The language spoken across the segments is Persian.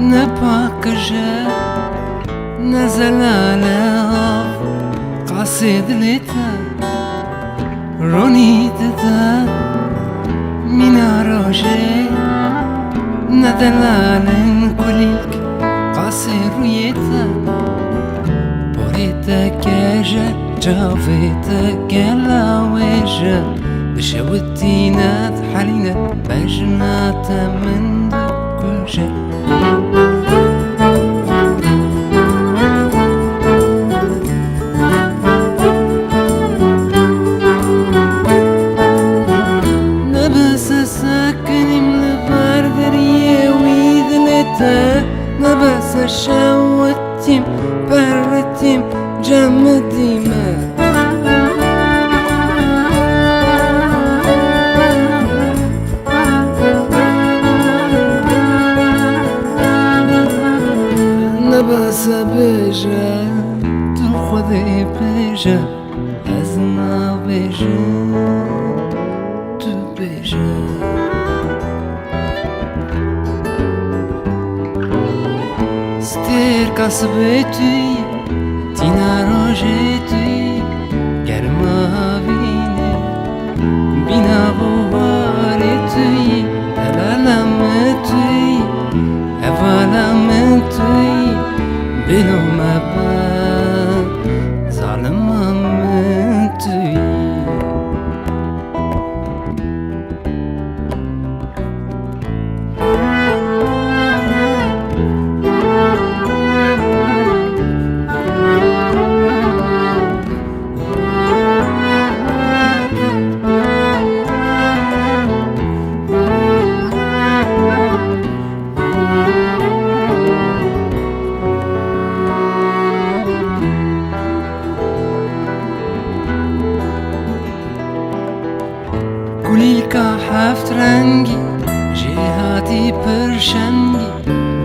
نباكجا نزل على قصيد لتا روني تدا من روجي ندلالن كلك قصير يتا بوريتا كاجا جافيتا كلا وجا بشوتينا حالينا بجنات من دكوجا نبس شوتيم برتيم جمديما نبس بيجا تخذي بيجا أزنا بيجا تبيجا ستير كسبتي تينا روجتي كرما بيني بينا بوارتي تلالا متي أفالا متي بلو مبان ظالم متي كليلكا حفت رنگی جهاتی پرشنگی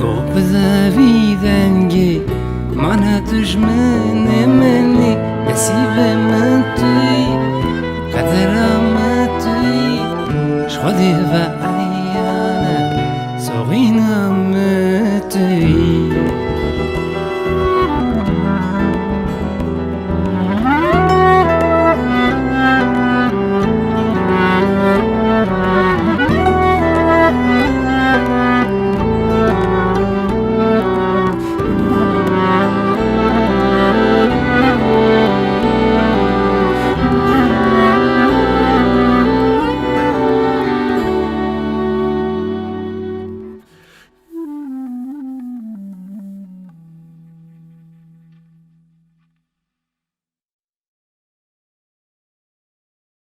گوب زوی دنگی من تجمن منی نسیب من توی قدرم توی شخدی و عیانه سوغینم توی